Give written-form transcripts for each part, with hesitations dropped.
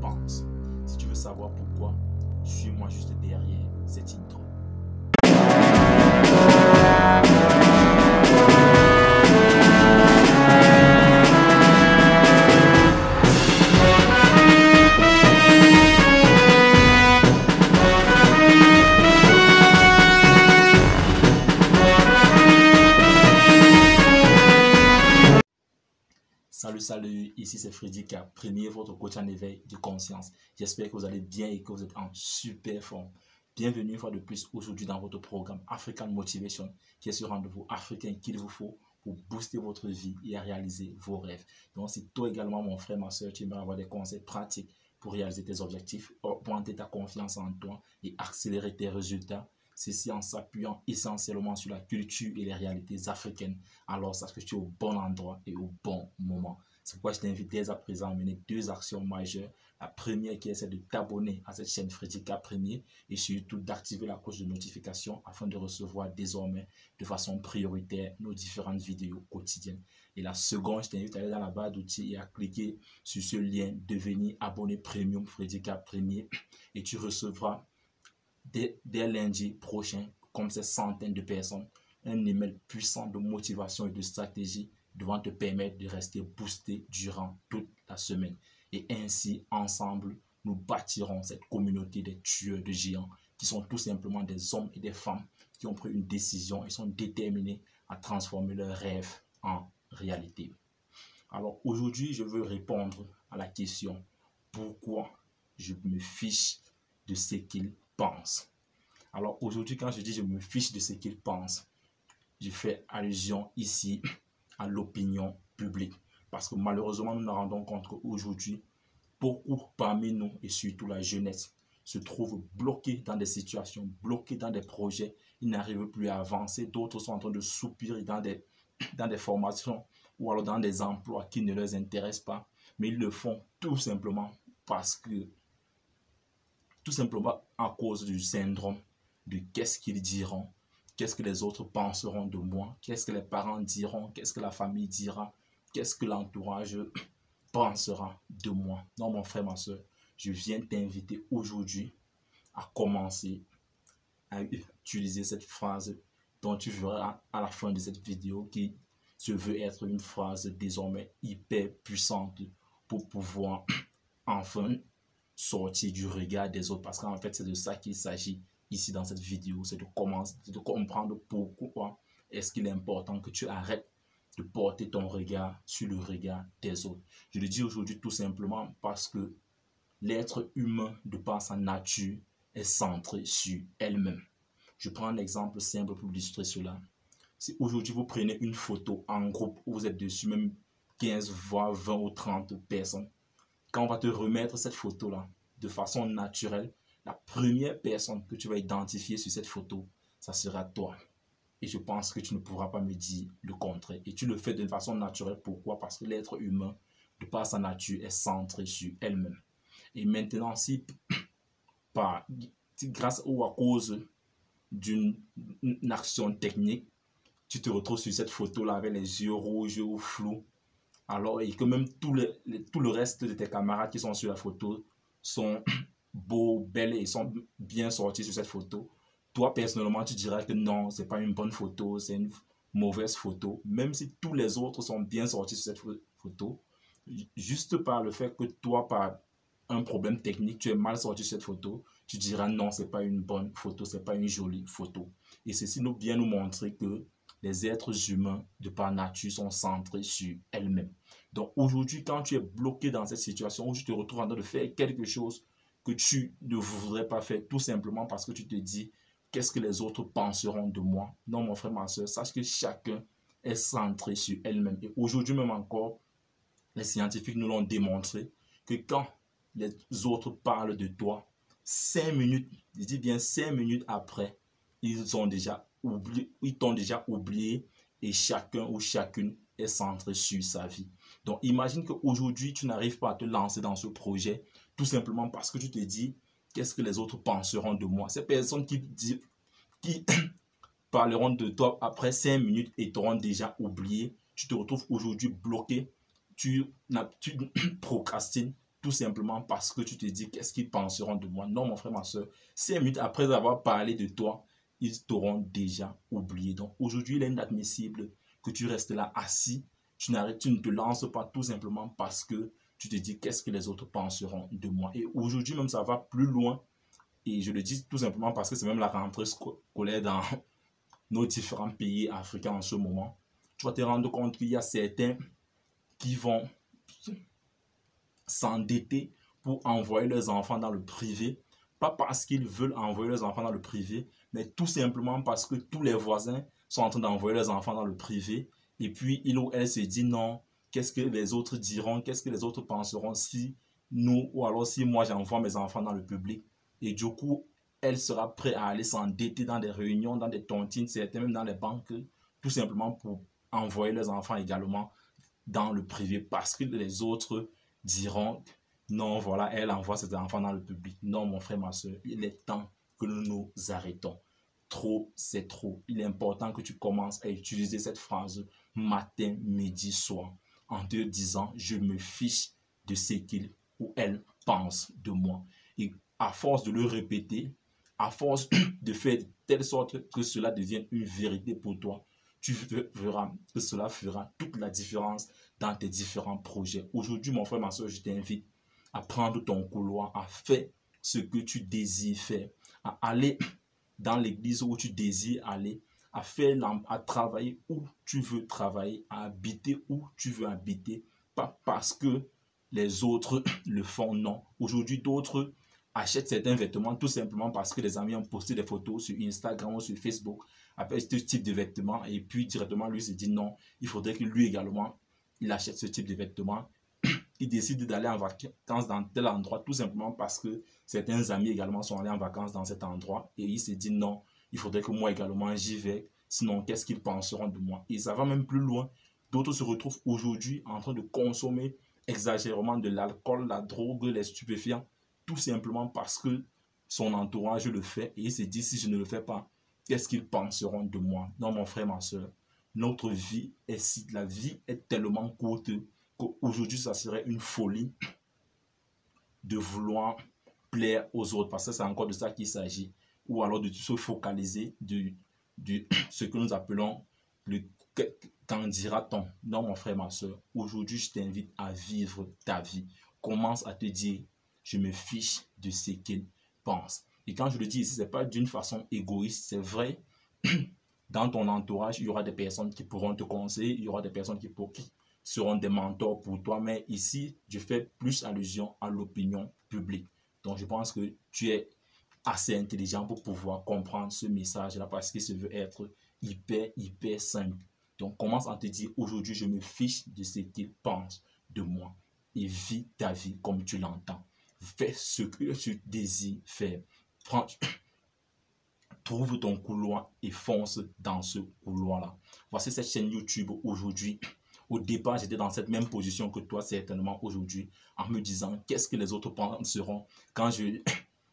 penses. Si tu veux savoir pourquoi, suis-moi juste derrière cette intro. Salut, ici c'est Freddy K, premier votre coach en éveil de conscience. J'espère que vous allez bien et que vous êtes en super forme. Bienvenue une fois de plus aujourd'hui dans votre programme African Motivation, qui est ce rendez-vous africain qu'il vous faut pour booster votre vie et à réaliser vos rêves. Donc si toi également mon frère, ma soeur, tu aimerais avoir des conseils pratiques pour réaliser tes objectifs, augmenter ta confiance en toi et accélérer tes résultats, ceci en s'appuyant essentiellement sur la culture et les réalités africaines, alors sache que tu es au bon endroit et au bon moment. C'est pourquoi je t'invite dès à présent à mener deux actions majeures. La première qui est celle de t'abonner à cette chaîne Freddy K Premier et surtout d'activer la cloche de notification afin de recevoir désormais de façon prioritaire nos différentes vidéos quotidiennes. Et la seconde, je t'invite à aller dans la barre d'outils et à cliquer sur ce lien devenir abonné premium Freddy K Premier et tu recevras dès lundi prochain, comme ces centaines de personnes, un email puissant de motivation et de stratégie devant te permettre de rester boosté durant toute la semaine. Et ainsi, ensemble, nous bâtirons cette communauté des tueurs de géants qui sont tout simplement des hommes et des femmes qui ont pris une décision et sont déterminés à transformer leurs rêves en réalité. Alors aujourd'hui, je veux répondre à la question pourquoi je me fiche de ce qu'ils pensent. Alors aujourd'hui, quand je dis je me fiche de ce qu'ils pensent, je fais allusion ici à l'opinion publique. Parce que malheureusement, nous nous rendons compte qu'aujourd'hui, beaucoup parmi nous, et surtout la jeunesse, se trouvent bloqués dans des situations, bloqués dans des projets. Ils n'arrivent plus à avancer. D'autres sont en train de soupirer dans des formations ou alors dans des emplois qui ne leur intéressent pas. Mais ils le font tout simplement à cause du syndrome de qu'est-ce qu'ils diront, qu'est-ce que les autres penseront de moi, qu'est-ce que les parents diront, qu'est-ce que la famille dira, qu'est-ce que l'entourage pensera de moi. Non, mon frère, ma soeur, je viens t'inviter aujourd'hui à commencer à utiliser cette phrase dont tu verras à la fin de cette vidéo qui se veut être une phrase désormais hyper puissante pour pouvoir enfin sortir du regard des autres. Parce qu'en fait, c'est de ça qu'il s'agit ici dans cette vidéo, c'est de comprendre pourquoi est-ce qu'il est important que tu arrêtes de porter ton regard sur le regard des autres. Je le dis aujourd'hui tout simplement parce que l'être humain, de par sa nature, est centré sur elle-même. Je prends un exemple simple pour illustrer cela. Si aujourd'hui vous prenez une photo en groupe, où vous êtes dessus, même 15, voire 20 ou 30 personnes, quand on va te remettre cette photo-là, de façon naturelle, la première personne que tu vas identifier sur cette photo, ça sera toi. Et je pense que tu ne pourras pas me dire le contraire. Et tu le fais de façon naturelle. Pourquoi? Parce que l'être humain, de par sa nature, est centré sur elle-même. Et maintenant, si grâce ou à cause d'une action technique, tu te retrouves sur cette photo-là avec les yeux rouges ou flous, alors et que même tout le reste de tes camarades qui sont sur la photo sont beaux, belles et sont bien sortis sur cette photo, toi personnellement tu diras que non, c'est pas une bonne photo, c'est une mauvaise photo, même si tous les autres sont bien sortis sur cette photo, juste par le fait que toi, par un problème technique, tu es mal sorti sur cette photo, tu diras non, c'est pas une bonne photo, c'est pas une jolie photo. Et ceci vient nous montrer que les êtres humains, de par nature, sont centrés sur elles-mêmes. Donc aujourd'hui, quand tu es bloqué dans cette situation où tu te retrouves en train de faire quelque chose que tu ne voudrais pas faire, tout simplement parce que tu te dis qu'est-ce que les autres penseront de moi. Non, mon frère, ma soeur, sache que chacun est centré sur elle-même. Et aujourd'hui même encore, les scientifiques nous l'ont démontré que quand les autres parlent de toi, 5 minutes, je dis bien 5 minutes après, ils t'ont déjà oublié et chacun ou chacune est centré sur sa vie. Donc imagine qu'aujourd'hui tu n'arrives pas à te lancer dans ce projet tout simplement parce que tu te dis qu'est-ce que les autres penseront de moi. Ces personnes qui parleront de toi après 5 minutes et t'auront déjà oublié, tu te retrouves aujourd'hui bloqué, tu procrastines tout simplement parce que tu te dis qu'est-ce qu'ils penseront de moi. Non, mon frère, ma soeur, 5 minutes après avoir parlé de toi, ils t'auront déjà oublié. Donc aujourd'hui, il est inadmissible que tu restes là assis, tu ne te lances pas tout simplement parce que tu te dis qu'est-ce que les autres penseront de moi. Et aujourd'hui même, ça va plus loin. Et je le dis tout simplement parce que c'est même la rentrée scolaire dans nos différents pays africains en ce moment. Tu vas te rendre compte qu'il y a certains qui vont s'endetter pour envoyer leurs enfants dans le privé. Pas parce qu'ils veulent envoyer leurs enfants dans le privé, mais tout simplement parce que tous les voisins sont en train d'envoyer leurs enfants dans le privé. Et puis, il ou elle se dit non, qu'est-ce que les autres diront, qu'est-ce que les autres penseront si nous, ou alors si moi j'envoie mes enfants dans le public. Et du coup, elle sera prête à aller s'endetter dans des réunions, dans des tontines, certains même dans les banques, tout simplement pour envoyer leurs enfants également dans le privé parce que les autres diront non, voilà, elle envoie ses enfants dans le public. Non, mon frère, ma soeur, il est temps que nous nous arrêtons. Trop, c'est trop. Il est important que tu commences à utiliser cette phrase matin, midi, soir en te disant je me fiche de ce qu'il ou elle pense de moi. Et à force de le répéter, à force de faire de telle sorte que cela devienne une vérité pour toi, tu verras que cela fera toute la différence dans tes différents projets. Aujourd'hui, mon frère, ma soeur, je t'invite à prendre ton couloir, à faire ce que tu désires faire, à aller dans l'église où tu désires aller, à faire, à travailler où tu veux travailler, à habiter où tu veux habiter, pas parce que les autres le font, non. Aujourd'hui, d'autres achètent certains vêtements tout simplement parce que les amis ont posté des photos sur Instagram ou sur Facebook avec ce type de vêtements et puis directement lui se dit non, il faudrait que lui également il achète ce type de vêtements. Il décide d'aller en vacances dans tel endroit tout simplement parce que certains amis également sont allés en vacances dans cet endroit et il se dit non, il faudrait que moi également j'y vais, sinon qu'est-ce qu'ils penseront de moi. Et ça va même plus loin. D'autres se retrouvent aujourd'hui en train de consommer exagérément de l'alcool, la drogue, les stupéfiants, tout simplement parce que son entourage le fait et il se dit si je ne le fais pas, qu'est-ce qu'ils penseront de moi. Non, mon frère, ma soeur, notre vie la vie est tellement courte qu'aujourd'hui, ça serait une folie de vouloir plaire aux autres, parce que c'est encore de ça qu'il s'agit, ou alors de se focaliser de ce que nous appelons le qu'en dira-t-on. Non, mon frère, ma soeur, aujourd'hui, je t'invite à vivre ta vie. Commence à te dire, je me fiche de ce qu'ils pensent. Et quand je le dis ici, ce n'est pas d'une façon égoïste, c'est vrai. Dans ton entourage, il y aura des personnes qui pourront te conseiller, il y aura des personnes qui seront des mentors pour toi, mais ici, je fais plus allusion à l'opinion publique. Donc, je pense que tu es assez intelligent pour pouvoir comprendre ce message-là parce qu'il se veut être hyper simple. Donc, commence à te dire, aujourd'hui, je me fiche de ce qu'ils pensent de moi et vis ta vie comme tu l'entends. Fais ce que tu désires faire. Trouve ton couloir et fonce dans ce couloir-là. Voici cette chaîne YouTube aujourd'hui. Au départ, j'étais dans cette même position que toi, certainement aujourd'hui, en me disant qu'est-ce que les autres penseront quand je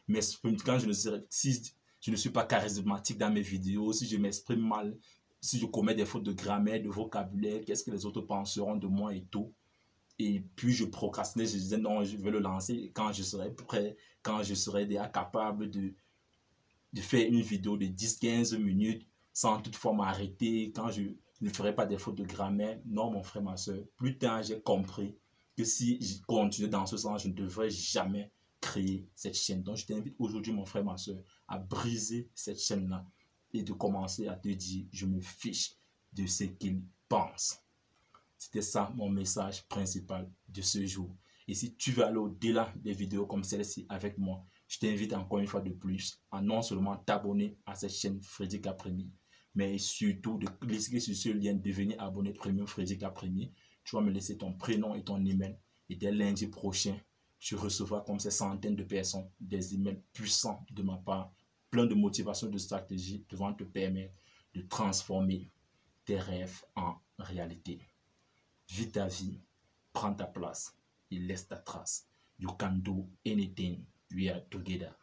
m'exprime, si je ne suis pas charismatique dans mes vidéos, si je m'exprime mal, si je commets des fautes de grammaire, de vocabulaire, qu'est-ce que les autres penseront de moi et tout. Et puis je procrastinais, je disais non, je vais le lancer quand je serai prêt, quand je serai déjà capable de faire une vidéo de 10-15 minutes sans toutefois m'arrêter, quand je ne ferai pas des fautes de grammaire. Non, mon frère, ma soeur, plus tard j'ai compris que si je continuais dans ce sens, je ne devrais jamais créer cette chaîne. Donc je t'invite aujourd'hui, mon frère, ma soeur, à briser cette chaîne-là et de commencer à te dire, je me fiche de ce qu'ils pensent. C'était ça mon message principal de ce jour. Et si tu veux aller au-delà des vidéos comme celle-ci avec moi, je t'invite encore une fois de plus à non seulement t'abonner à cette chaîne Freddy Apremi, mais surtout de cliquer sur ce lien devenir abonné premium Freddy Apremi. Tu vas me laisser ton prénom et ton email. Et dès lundi prochain, tu recevras comme ces centaines de personnes des emails puissants de ma part, plein de motivation, de stratégie devant te permettre de transformer tes rêves en réalité. Vis ta vie, prends ta place et laisse ta trace. You can do anything. We are together.